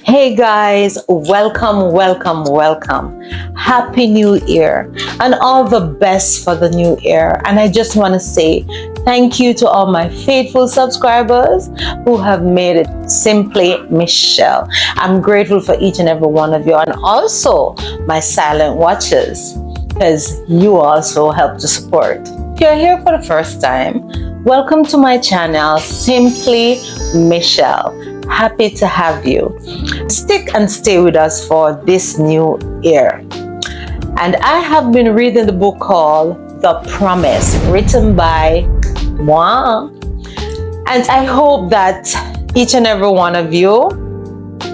Hey guys, welcome. Happy New Year and all the best for the new year. And I just want to say thank you to all my faithful subscribers who have made it Simply Michelle. I'm grateful for each and every one of you, and also my silent watchers, because you also help to support. If you're here for the first time, welcome to my channel, Simply Michelle. Happy to have you. Stick and stay with us for this new year. And I have been reading the book called The Promise, written by moi. And I hope that each and every one of you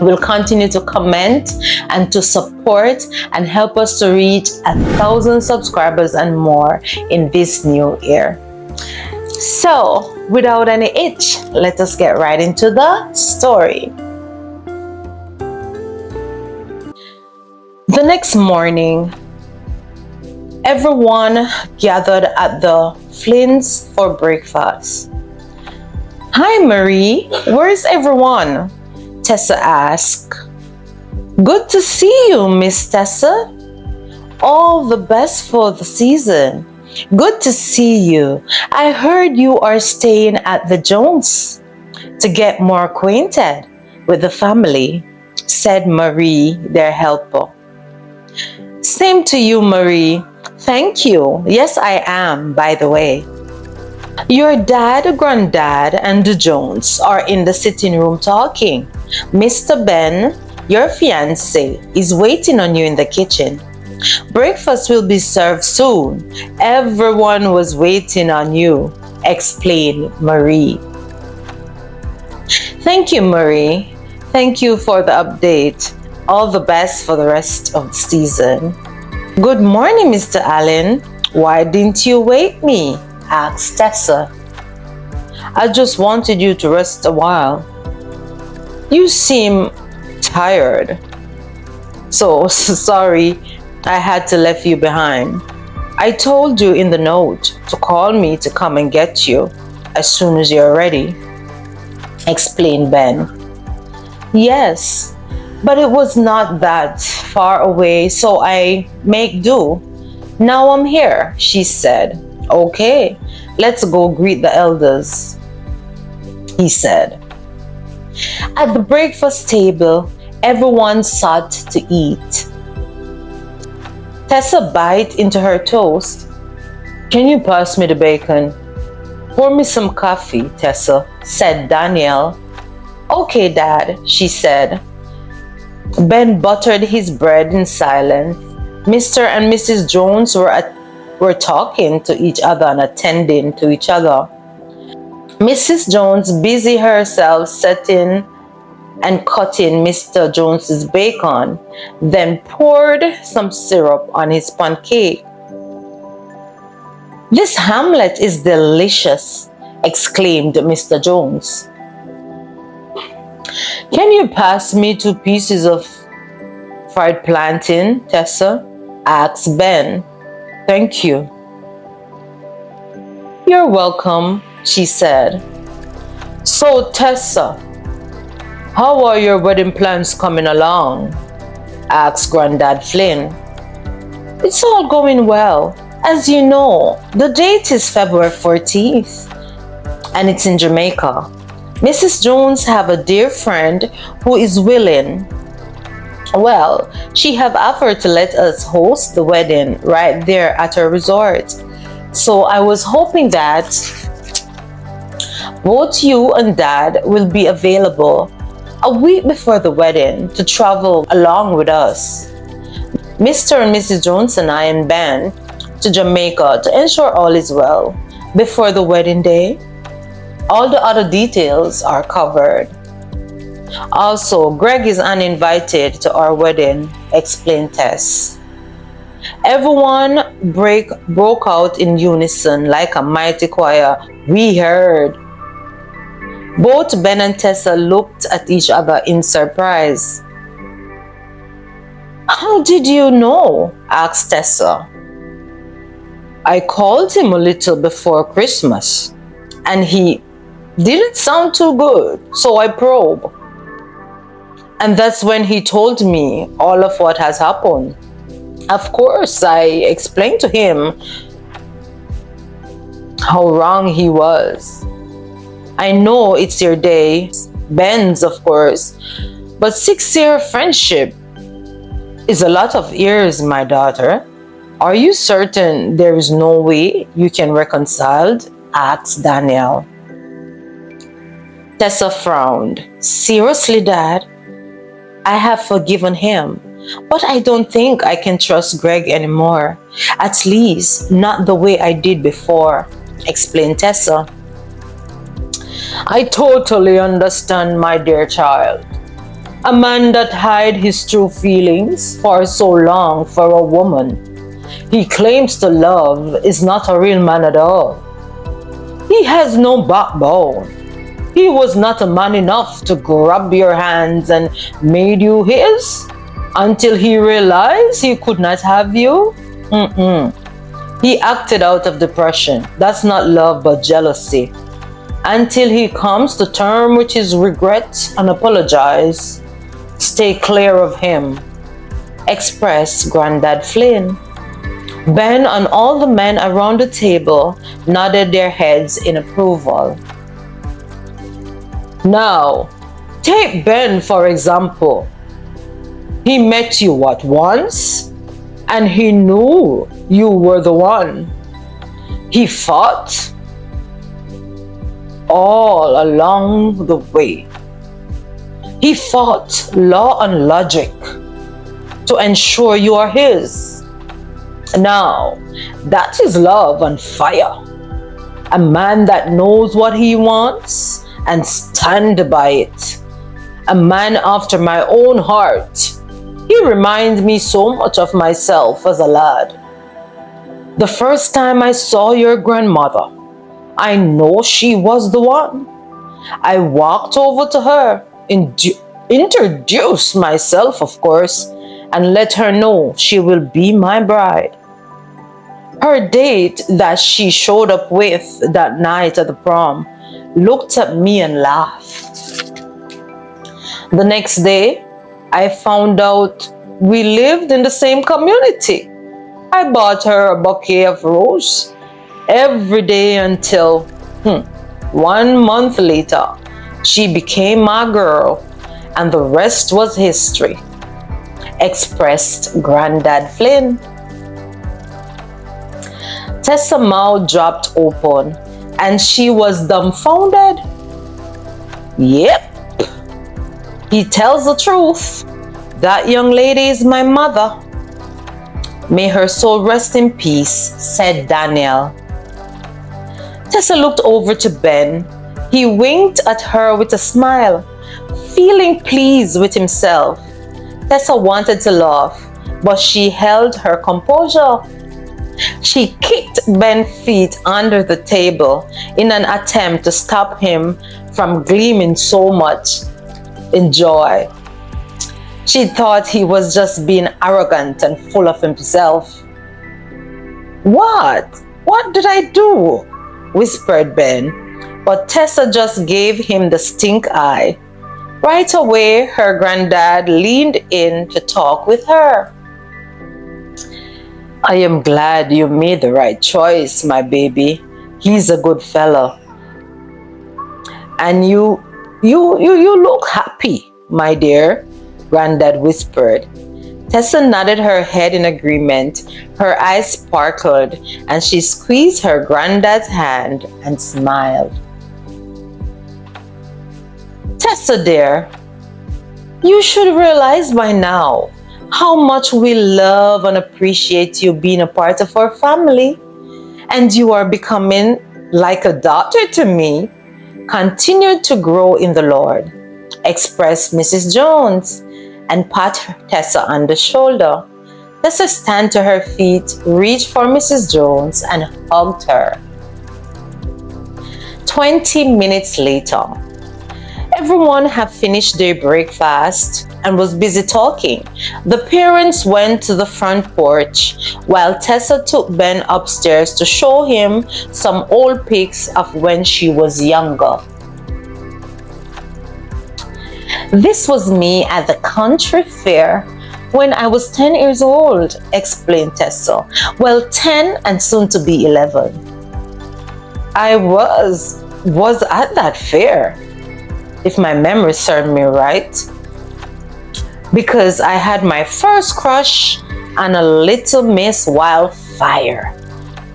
will continue to comment and to support and help us to reach 1,000 subscribers and more in this new year. So, without any itch, let us get right into the story. The next morning, everyone gathered at the Flynn's for breakfast. Hi, Marie. Where's everyone? Tessa asked. Good to see you, Miss Tessa. All the best for the season. Good to see you. I heard you are staying at the Jones to get more acquainted with the family, said Marie, their helper. Same to you, Marie. Thank you. Yes, I am, by the way. Your dad, granddad, and the Jones are in the sitting room talking. Mr. Ben, your fiancé, is waiting on you in the kitchen. Breakfast will be served soon. Everyone was waiting on you, explained Marie. Thank you, Marie. Thank you for the update. All the best for the rest of the season. Good morning, Mr. Allen. Why didn't you wake me? Asked Tessa. I just wanted you to rest a while. You seem tired. So sorry I had to leave you behind. I told you in the note to call me to come and get you as soon as you're ready, explained Ben. Yes, but it was not that far away, so I make do. Now I'm here, she said. Okay, let's go greet the elders, he said. At the breakfast table, everyone sat to eat. Tessa bit into her toast. Can you pass me the bacon? Pour me some coffee, Tessa, said Danielle. Okay, Dad, she said. Ben buttered his bread in silence. Mr. and Mrs. Jones were talking to each other and attending to each other. Mrs. Jones busied herself setting and cutting Mr. Jones's bacon, then poured some syrup on his pancake. This Hamlet is delicious, exclaimed Mr. Jones. Can you pass me 2 pieces of fried plantain, Tessa? Asked Ben. Thank you. You're welcome, she said. So, Tessa, how are your wedding plans coming along? Asked Granddad Flynn. It's all going well. As you know, the date is February 14th, and it's in Jamaica. Mrs. Jones have a dear friend who is willing. Well, she have offered to let us host the wedding right there at her resort. So I was hoping that both you and Dad will be available a week before the wedding to travel along with us. Mr. and Mrs. Jones and I and Ben to Jamaica to ensure all is well before the wedding day. All the other details are covered. Also, Greg is uninvited to our wedding, explained Tess. Everyone broke out in unison like a mighty choir. We heard. Both Ben and Tessa looked at each other in surprise. How did you know? Asked Tessa. I called him a little before Christmas, and he didn't sound too good, so I probed. And that's when he told me all of what has happened. Of course, I explained to him how wrong he was. I know it's your day, Ben's, of course, but 6 year friendship is a lot of years, my daughter. Are you certain there is no way you can reconcile? Asked Daniel. Tessa frowned. Seriously, Dad? I have forgiven him, but I don't think I can trust Greg anymore. At least, not the way I did before, explained Tessa. I totally understand, my dear child. A man that hid his true feelings for so long for a woman he claims to love is not a real man at all. He has no backbone. He was not a man enough to grab your hands and made you his until he realized he could not have you. He acted out of depression. That's not love but jealousy. Until he comes to terms with his regret and apologize, stay clear of him, expressed Granddad Flynn. Ben and all the men around the table nodded their heads in approval. Now, take Ben for example. He met you once? And he knew you were the one. He fought all along the way. He fought law and logic to ensure you are his. Now, that is love and fire. A man that knows what he wants and stand by it. A man after my own heart. He reminds me so much of myself as a lad. The first time I saw your grandmother, I know she was the one. I walked over to her, introduced myself, of course, and let her know she will be my bride. Her date that she showed up with that night at the prom looked at me and laughed. The next day, I found out we lived in the same community. I bought her a bouquet of roses every day until 1 month later, she became my girl and the rest was history, expressed Granddad Flynn. Tessa's mouth dropped open and she was dumbfounded. Yep, he tells the truth. That young lady is my mother. May her soul rest in peace, said Daniel. Tessa looked over to Ben. He winked at her with a smile, feeling pleased with himself. Tessa wanted to laugh, but she held her composure. She kicked Ben's feet under the table in an attempt to stop him from gleaming so much in joy. She thought he was just being arrogant and full of himself. What? What did I do? Whispered Ben, but Tessa just gave him the stink eye. Right away, her granddad leaned in to talk with her. I am glad you made the right choice, my baby. He's a good fellow. And you look happy, my dear, Granddad whispered. Tessa nodded her head in agreement. Her eyes sparkled, and she squeezed her granddad's hand and smiled. Tessa, dear, you should realize by now how much we love and appreciate you being a part of our family, and you are becoming like a daughter to me. Continue to grow in the Lord, expressed Mrs. Jones, and pat Tessa on the shoulder. Tessa stand to her feet, reached for Mrs. Jones, and hugged her. 20 minutes later, everyone had finished their breakfast and was busy talking. The parents went to the front porch while Tessa took Ben upstairs to show him some old pics of when she was younger. This was me at the country fair when I was 10 years old, explained Tessa. Well, 10 and soon to be 11. I was at that fair, if my memory serves me right, because I had my first crush on a little Miss Wildfire.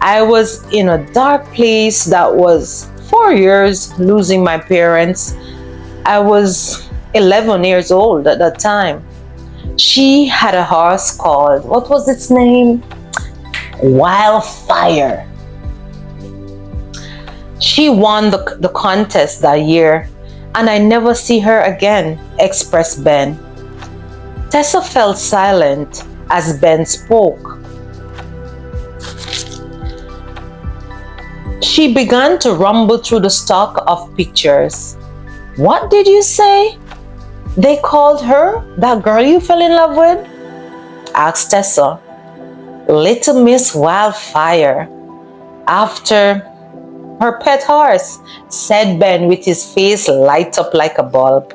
I was in a dark place that was 4 years losing my parents. I was 11 years old at that time. She had a horse called, what was its name? Wildfire. She won the contest that year, and I never see her again, expressed Ben. Tessa fell silent as Ben spoke. She began to rumble through the stock of pictures. What did you say? They called her that girl you fell in love with? Asked Tessa. Little Miss Wildfire. After her pet horse, said Ben with his face light up like a bulb.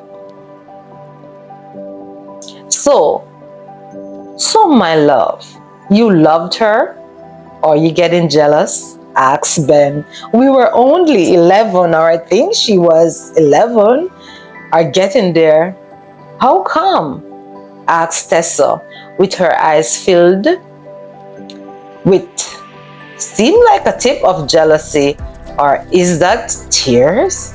So my love, you loved her? Are you getting jealous? Asked Ben. We were only 11, or I think she was 11, or getting there. How come? Asked Tessa, with her eyes filled with seemed like a tip of jealousy. Or is that tears?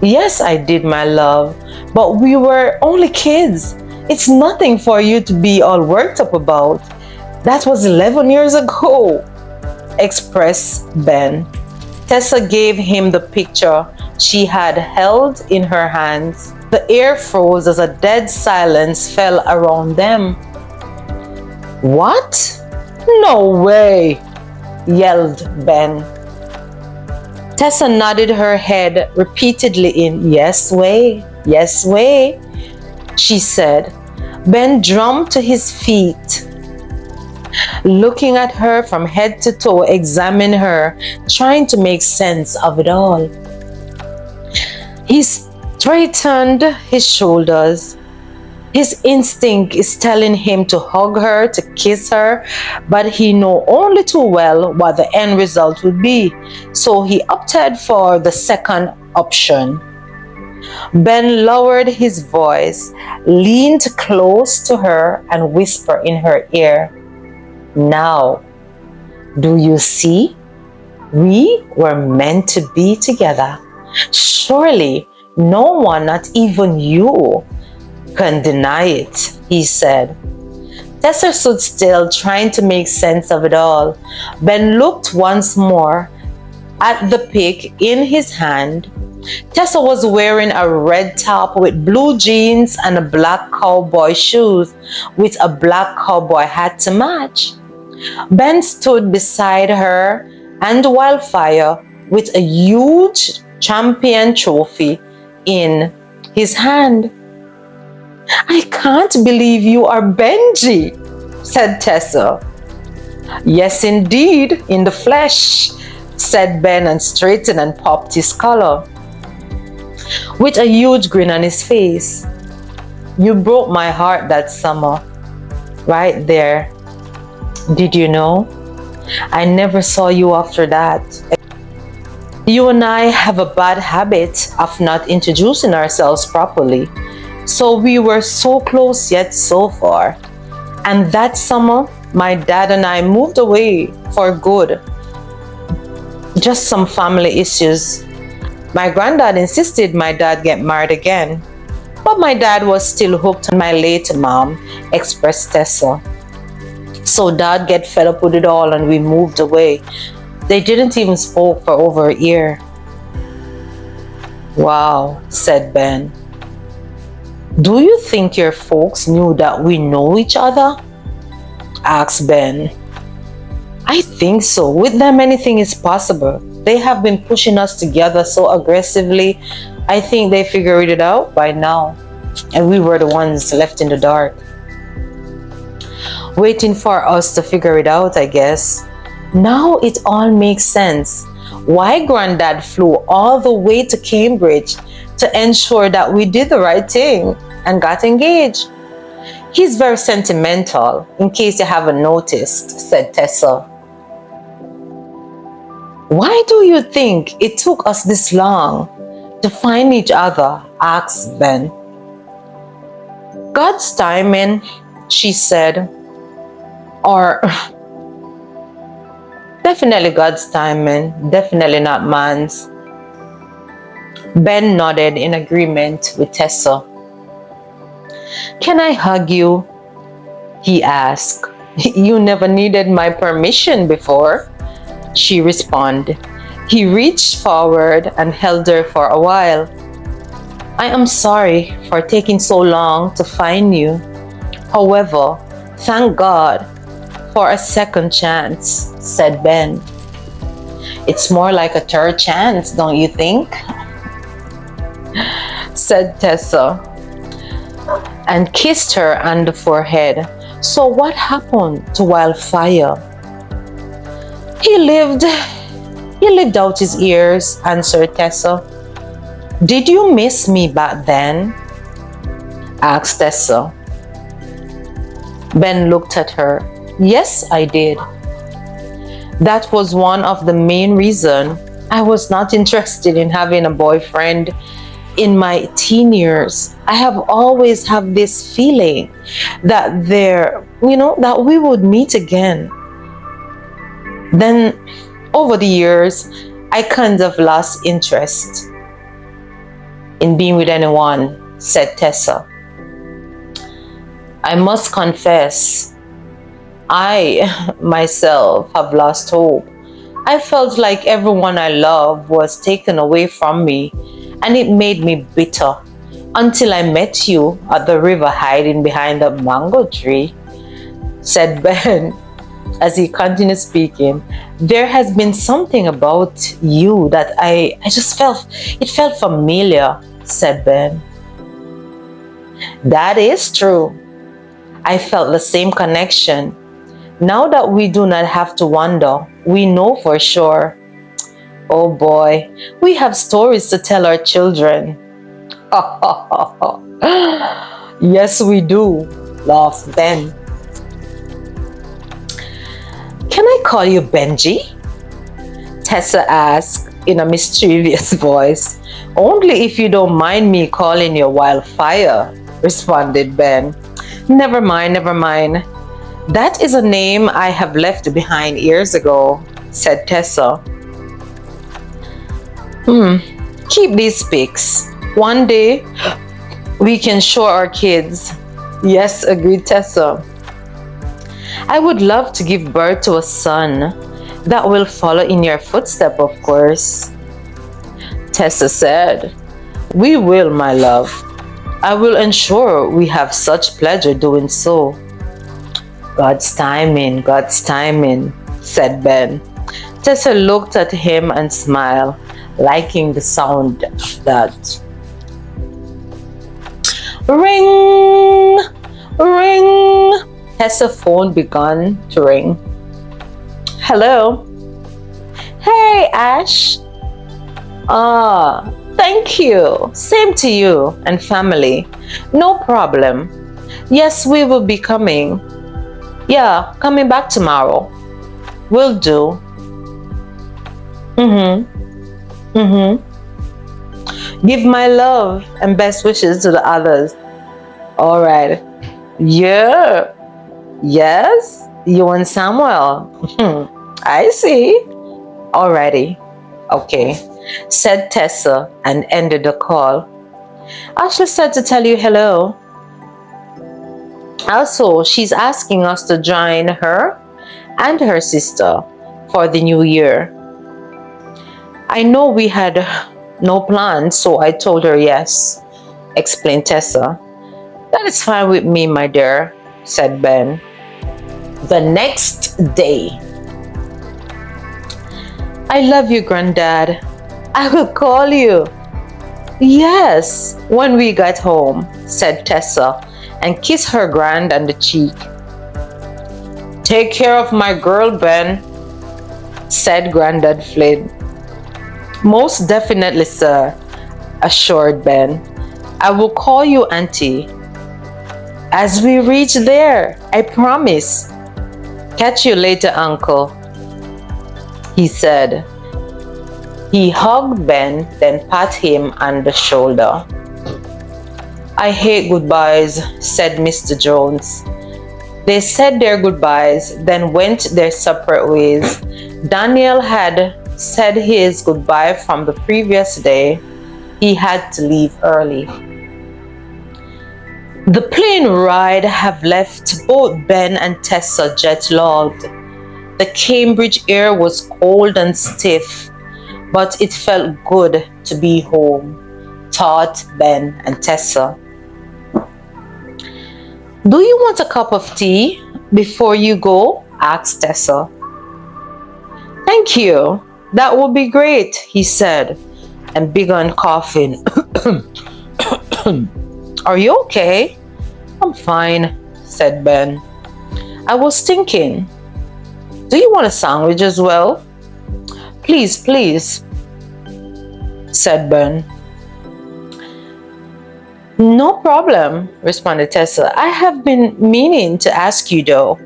Yes, I did, my love, but we were only kids. It's nothing for you to be all worked up about. That was 11 years ago, expressed Ben. Tessa gave him the picture she had held in her hands. The air froze as a dead silence fell around them. What? No way, yelled Ben. Tessa nodded her head repeatedly in yes way, she said. Ben jumped to his feet, looking at her from head to toe, examining her, trying to make sense of it all. He straightened his shoulders. His instinct is telling him to hug her, to kiss her, but he knew only too well what the end result would be, so he opted for the second option. Ben lowered his voice, leaned close to her, and whispered in her ear, Now, do you see? We were meant to be together. Surely no one, not even you, can deny it, he said. Tessa stood still, trying to make sense of it all. Ben looked once more at the pic in his hand. Tessa was wearing a red top with blue jeans and a black cowboy shoes with a black cowboy hat to match. Ben stood beside her and Wildfire with a huge champion trophy in his hand. I can't believe you are Benji, said Tessa. Yes, indeed, in the flesh, said Ben and straightened and popped his collar, with a huge grin on his face. You broke my heart that summer, right there. Did you know? I never saw you after that. You and I have a bad habit of not introducing ourselves properly. So we were so close yet so far. And that summer, my dad and I moved away for good. Just some family issues. My granddad insisted my dad get married again. But my dad was still hooked on my late mom, expressed Tessa. So dad get fed up with it all and we moved away. They didn't even spoke for over a year. Wow, said Ben. Do you think your folks knew that we know each other? Asked Ben. I think so. With them, anything is possible. They have been pushing us together so aggressively. I think they figured it out by now. And we were the ones left in the dark, waiting for us to figure it out, I guess. Now it all makes sense. Why Granddad flew all the way to Cambridge to ensure that we did the right thing and got engaged. He's very sentimental, in case you haven't noticed, said Tessa. Why do you think it took us this long to find each other? Asked Ben. God's timing, she said. Or definitely God's timing, definitely not man's. Ben nodded in agreement with Tessa. Can I hug you? He asked. You never needed my permission before, she responded. He reached forward and held her for a while. I am sorry for taking so long to find you. However, thank God for a second chance, said Ben. It's more like a third chance, don't you think? Said Tessa, and kissed her on the forehead. So what happened to Wildfire? He lived out his years, answered Tessa. Did you miss me back then? Asked Tessa. Ben looked at her. Yes, I did. That was one of the main reasons I was not interested in having a boyfriend in my teen years. I have always had this feeling that that we would meet again. Then over the years, I kind of lost interest in being with anyone, said Tessa. I must confess, I myself have lost hope. I felt like everyone I loved was taken away from me, and it made me bitter until I met you at the river hiding behind the mango tree, said Ben. As he continued speaking, there has been something about you that I just felt familiar, said Ben. That is true. I felt the same connection. Now that we do not have to wonder, we know for sure. Oh boy, we have stories to tell our children. Yes, we do, laughed Ben. Can I call you Benji? Tessa asked in a mischievous voice. Only if you don't mind me calling you Wildfire, responded Ben. Never mind. That is a name I have left behind years ago, said Tessa. Keep these pics. One day, we can show our kids. Yes, agreed Tessa. I would love to give birth to a son that will follow in your footsteps, of course. Tessa said, We will, my love. I will ensure we have such pleasure doing so. God's timing, said Ben. Tessa looked at him and smiled, liking the sound of that. Ring! Ring! Tessa's phone began to ring. Hello? Hey, Ash. Thank you. Same to you and family. No problem. Yes, we will be coming. Yeah, coming back tomorrow. Will do. Give my love and best wishes to the others. All right. Yeah. Yes, you and Samuel. I see. Alrighty. Okay, said Tessa and ended the call. Ashley said to tell you hello. Also, she's asking us to join her and her sister for the new year. I know we had no plans, so I told her yes, explained Tessa. That is fine with me, my dear, said Ben. The next day. I love you, Granddad. I will call you. Yes, when we get home, said Tessa and kissed her grand on the cheek. Take care of my girl, Ben, said Granddad Flynn. Most definitely, sir. assured Ben. I will call you Auntie as we reach there, I promise. Catch you later, Uncle, he said. He hugged Ben, then pat him on the shoulder. I hate goodbyes, said Mr. Jones. They said their goodbyes, then went their separate ways. Daniel had said his goodbye from the previous day. He had to leave early. The plane ride have left both Ben and Tessa jet-lagged. The Cambridge air was cold and stiff, but it felt good to be home, thought Ben and Tessa. Do you want a cup of tea before you go? Asked Tessa. Thank you. That would be great, he said, and began coughing. Are you okay? I'm fine, said Ben. I was thinking, do you want a sandwich as well? Please, please, said Ben. No problem, responded Tessa. I have been meaning to ask you though.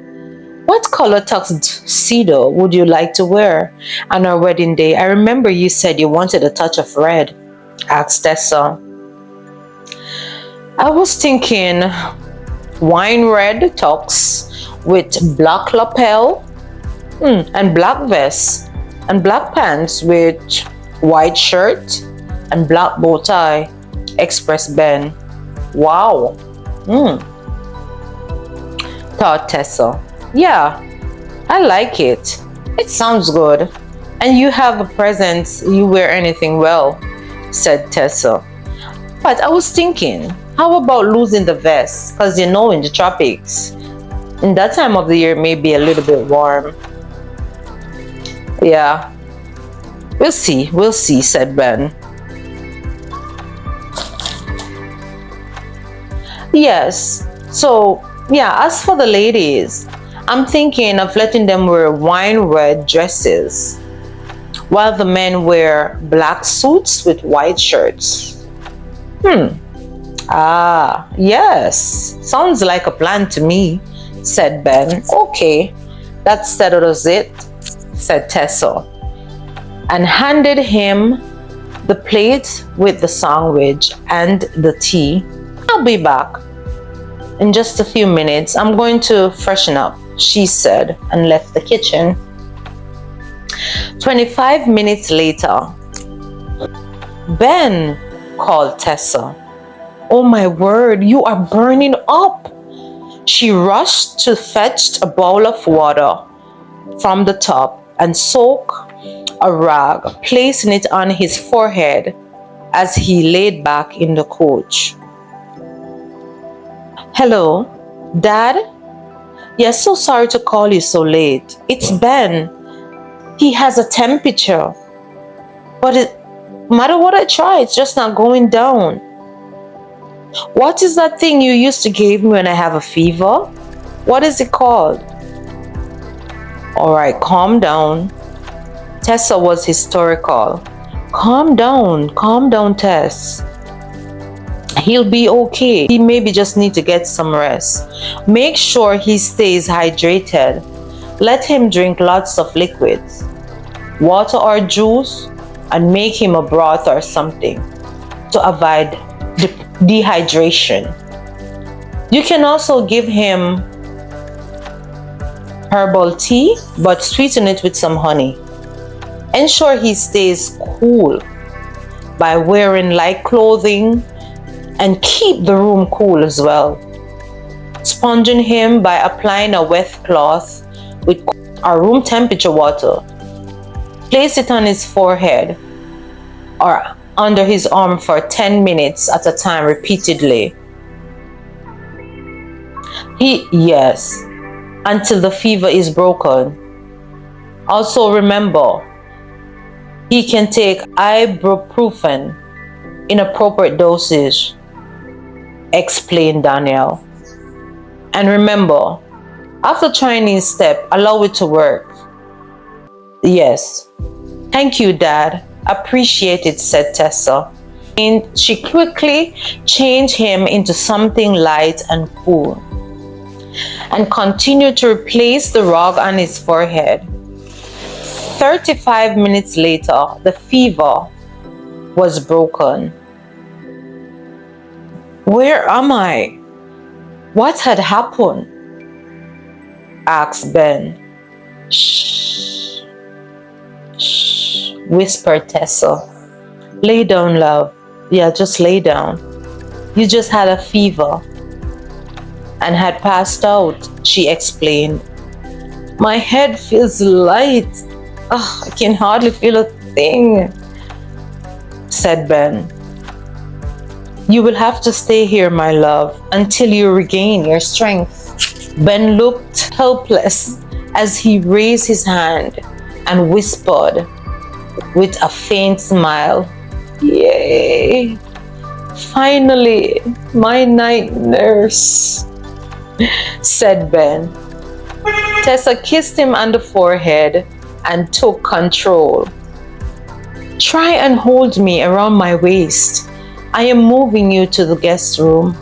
What color tuxedo would you like to wear on our wedding day? I remember you said you wanted a touch of red, asked Tessa. I was thinking wine red tux with black lapel and black vest and black pants with white shirt and black bow tie, expressed Ben. Wow, thought Tessa. Yeah, I like it. It sounds good. And you have a presence, you wear anything well, said Tessa. But I was thinking, how about losing the vest? Because in the tropics, in that time of the year, it may be a little bit warm. Yeah, we'll see, said Ben. Yes, so yeah, as for the ladies, I'm thinking of letting them wear wine red dresses, while the men wear black suits with white shirts. Ah, yes, sounds like a plan to me, said Ben. Okay, that settles it, said Tessa, and handed him the plate with the sandwich and the tea. I'll be back in just a few minutes. I'm going to freshen up, she said, and left the kitchen. 25 minutes later, Ben, called Tessa. Oh my word, you are burning up. She rushed to fetch a bowl of water from the tub and soaked a rag, placing it on his forehead as he laid back in the coach. Hello, Dad? Yes, so sorry to call you so late. It's Ben. He has a temperature. But no matter what I try, it's just not going down. What is that thing you used to give me when I have a fever? What is it called? All right, calm down. Tessa was hysterical. Calm down, Tess. He'll be okay. He maybe just need to get some rest. Make sure he stays hydrated. Let him drink lots of liquids, water or juice, and make him a broth or something to avoid dehydration. You can also give him herbal tea, but sweeten it with some honey. Ensure he stays cool by wearing light clothing and keep the room cool as well. Sponging him by applying a wet cloth with our room temperature water. Place it on his forehead or under his arm for 10 minutes at a time repeatedly. Yes, until the fever is broken. Also remember, he can take ibuprofen in appropriate dosage, explained Daniel. And remember, after trying each step, allow it to work. Yes. Thank you, Dad. Appreciate it, said Tessa. And she quickly changed him into something light and cool and continued to replace the rug on his forehead. 35 minutes later, the fever was broken. "Where am I? What had happened?" asked Ben. "Shh, shh," whispered Tessa. "Lay down, love. Yeah, just lay down. You just had a fever and had passed out," she explained. "My head feels light. I can hardly feel a thing," said Ben. "You will have to stay here, my love, until you regain your strength." Ben looked helpless as he raised his hand and whispered with a faint smile, "Yay! Finally, my night nurse," said Ben. Tessa kissed him on the forehead and took control. "Try and hold me around my waist. I am moving you to the guest room,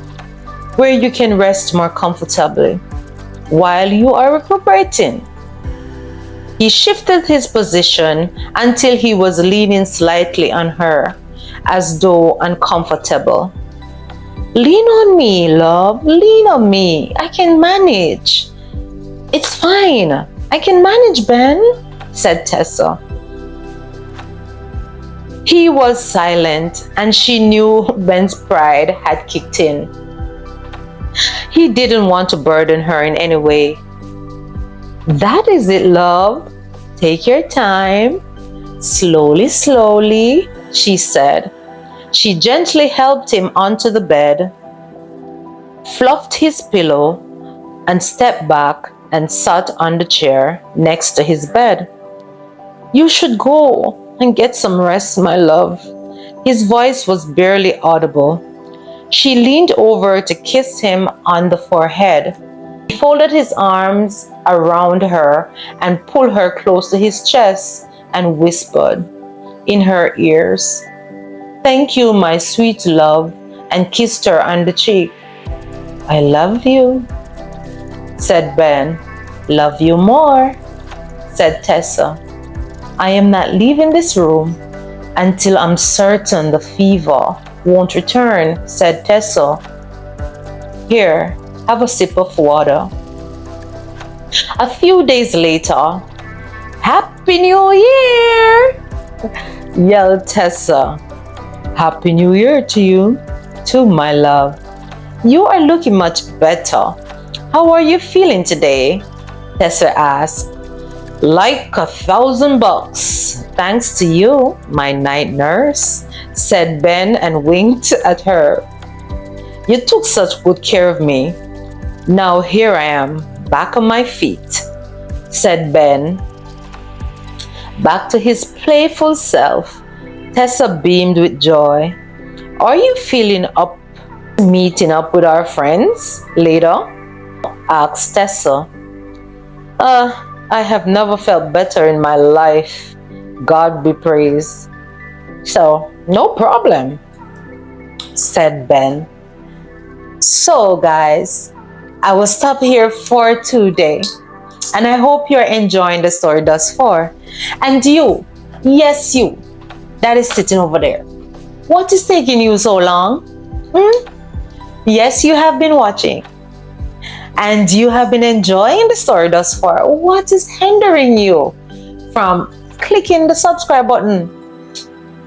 where you can rest more comfortably while you are recuperating." He shifted his position until he was leaning slightly on her, as though uncomfortable. "Lean on me, love. Lean on me. I can manage." "It's fine. I can manage, Ben," said Tessa. He was silent, and she knew Ben's pride had kicked in. He didn't want to burden her in any way. "That is it, love. Take your time. Slowly, slowly," she said. She gently helped him onto the bed, fluffed his pillow, and stepped back and sat on the chair next to his bed. "You should go and get some rest, my love." His voice was barely audible. She leaned over to kiss him on the forehead. He folded his arms around her and pulled her close to his chest and whispered in her ears, "Thank you, my sweet love," and kissed her on the cheek. "I love you," said Ben. "Love you more," said Tessa. "I am not leaving this room until I'm certain the fever won't return," said Tessa. "Here, have a sip of water." A few days later, "Happy New Year!" yelled Tessa. "Happy New Year to you, too, my love. You are looking much better. How are you feeling today?" Tessa asked. "Like $1,000, thanks to you, my night nurse," said Ben and winked at her. "You took such good care of me. Now here I am, back on my feet," said Ben. Back to his playful self, Tessa beamed with joy. "Are you feeling up meeting up with our friends later?" asked Tessa. I have never felt better in my life. God be praised. So, no problem," said Ben. So guys, I will stop here for today. And I hope you're enjoying the story thus far. And you, yes you, that is sitting over there. What is taking you so long? Yes, you have been watching. And you have been enjoying the story thus far. What is hindering you from clicking the subscribe button?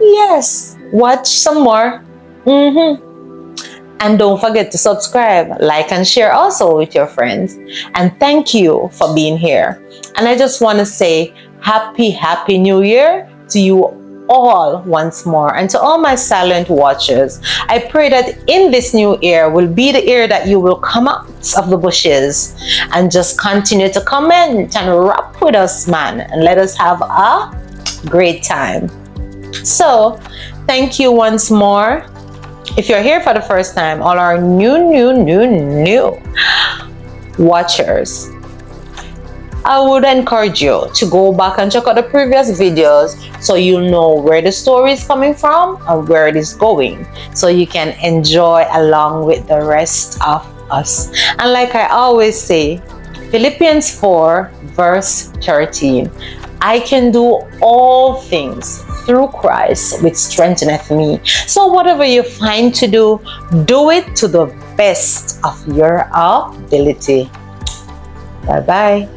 Yes, watch some more. And don't forget to subscribe, like, and share also with your friends. And thank you for being here. And I just want to say happy New Year to you all once more. And to all my silent watchers, I pray that in this new year will be the year that you will come out of the bushes and just continue to comment and rap with us, man, and let us have a great time. So thank you once more. If you're here for the first time, all our new watchers, I would encourage you to go back and check out the previous videos so you know where the story is coming from and where it is going, so you can enjoy along with the rest of us. And like I always say, Philippians 4 verse 13, I can do all things through Christ which strengtheneth me. So whatever you find to do it to the best of your ability. Bye bye.